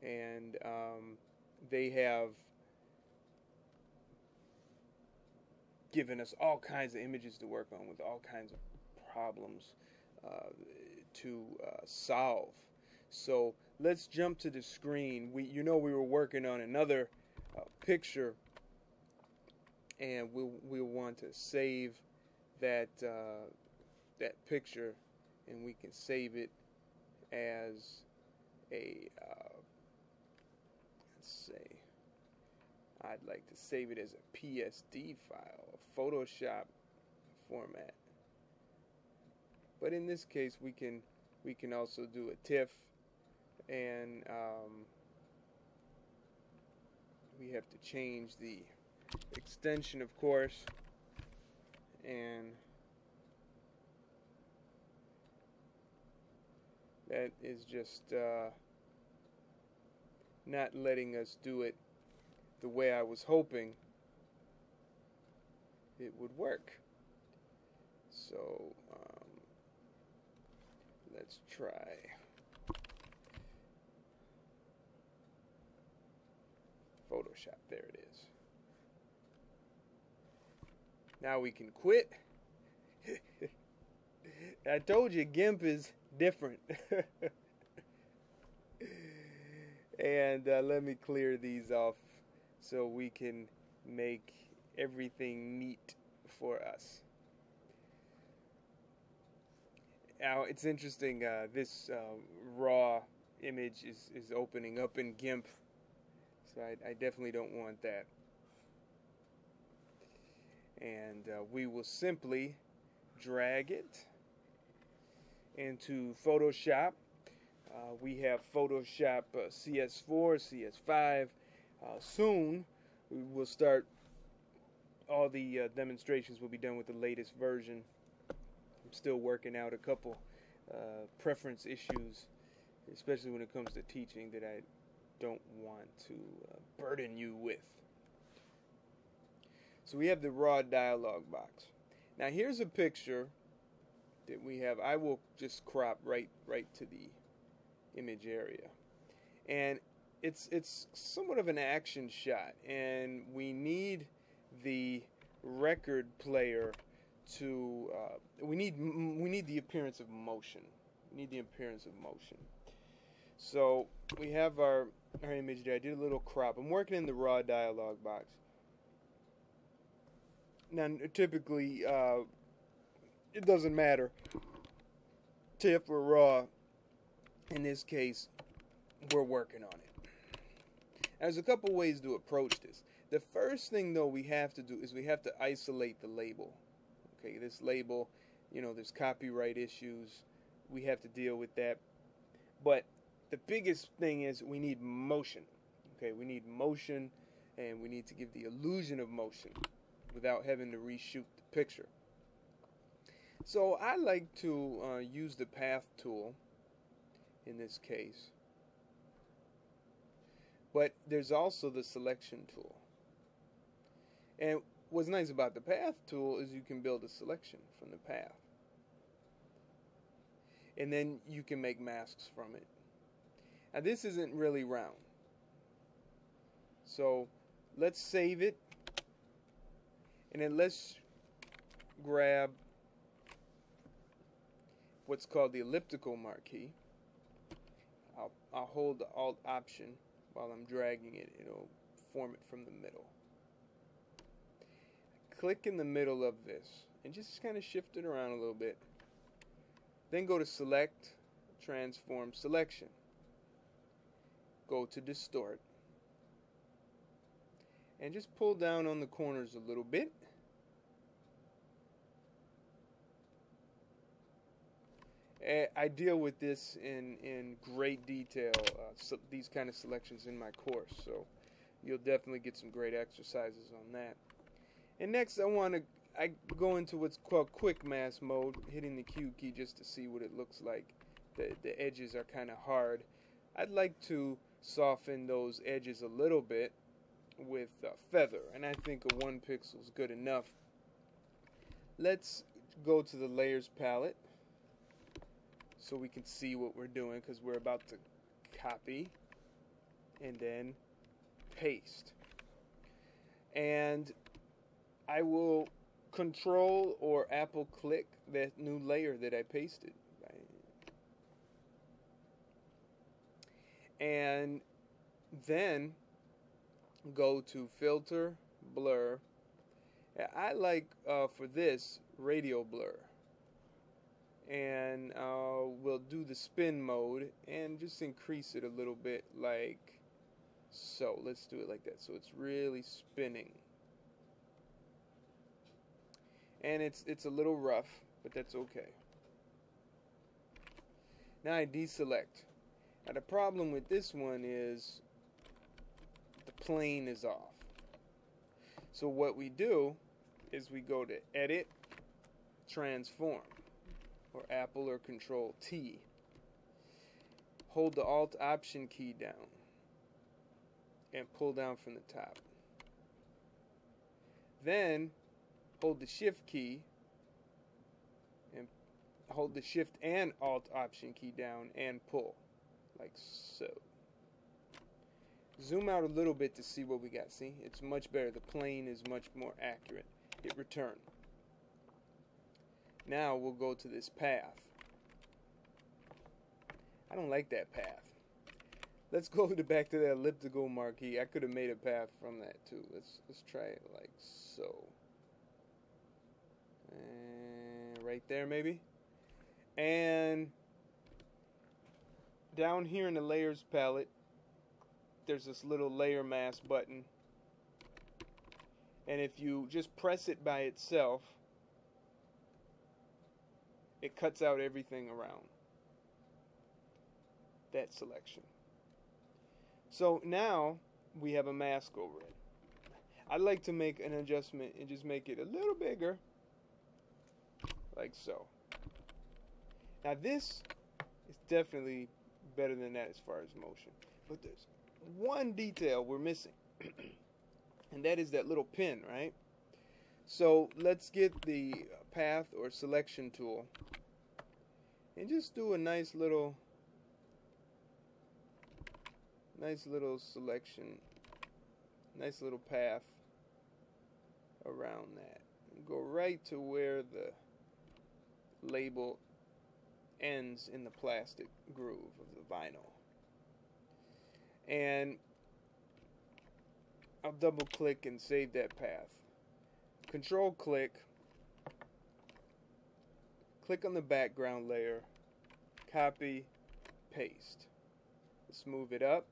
and they have given us all kinds of images to work on with all kinds of problems to solve. So let's jump to the screen. We were working on another picture, and we'll want to save that that picture, and we can save it as a let's say I'd like to save it as a PSD file, a Photoshop format. But in this case, we can also do a TIFF, and we have to change the extension, of course, and that is just not letting us do it the way I was hoping it would work. So let's try Photoshop. There it is. Now we can quit. I told you GIMP is different. And let me clear these off so we can make everything neat for us. Now it's interesting, this raw image is opening up in GIMP, so I definitely don't want that. And we will simply drag it into Photoshop. We have Photoshop CS4, CS5. Soon we will start, all the demonstrations will be done with the latest version. I'm still working out a couple preference issues, especially when it comes to teaching, that I don't want to burden you with. So we have the raw dialog box. Now here's a picture that we have. I will just crop right to the image area, and it's somewhat of an action shot, and we need the record player to we need the appearance of motion. We need the appearance of motion. So we have our image there. I did a little crop. I'm working in the raw dialog box. Now typically it doesn't matter TIFF or raw. In this case, we're working on it. There's a couple ways to approach this. The first thing, though, we have to do is we have to isolate the label. Okay, this label, there's copyright issues. We have to deal with that. But the biggest thing is we need motion. Okay, we need motion, and we need to give the illusion of motion without having to reshoot the picture. So I like to use the path tool in this case. But there's also the selection tool. And what's nice about the path tool is you can build a selection from the path. And then you can make masks from it. Now this isn't really round. So let's save it. And then let's grab what's called the Elliptical Marquee. I'll hold the Alt option while I'm dragging it. It'll form it from the middle. Click in the middle of this and just kind of shift it around a little bit. Then go to Select, Transform Selection. Go to Distort. And just pull down on the corners a little bit. I deal with this in great detail, these kind of selections in my course, so you'll definitely get some great exercises on that. And next I go into what's called quick mask mode, hitting the Q key just to see what it looks like. The edges are kind of hard. I'd like to soften those edges a little bit with feather, and I think a 1 pixel is good enough. Let's go to the layers palette so we can see what we're doing, because we're about to copy. and then paste. And I will control or Apple click that new layer that I pasted. And then go to filter, blur. I like for this radial blur. And we'll do the spin mode and just increase it a little bit, like so. Let's do it like that, so it's really spinning. And it's a little rough, but that's okay. Now I deselect. Now the problem with this one is the plane is off. So what we do is we go to Edit, Transform, or Apple or Control T. Hold the Alt Option key down and pull down from the top. Then hold the Shift key and hold the Shift and Alt Option key down and pull, like so. Zoom out a little bit to see what we got. See, it's much better. The plane is much more accurate. Hit return. Now we'll go to this path. I don't like that path. Let's go back to that elliptical marquee. I could have made a path from that too. Let's try it like so. And right there maybe. And down here in the layers palette, there's this little layer mask button. And if you just press it by itself, it cuts out everything around that selection. So now we have a mask over it. I'd like to make an adjustment and just make it a little bigger, like so. Now this is definitely better than that as far as motion. But there's one detail we're missing. And that is that little pin, right? So let's get the path or selection tool and just do a nice little selection, nice little path around that. And go right to where the label ends in the plastic groove of the vinyl. And I'll double click and save that path. Control click. Click on the background layer. Copy. Paste. Let's move it up.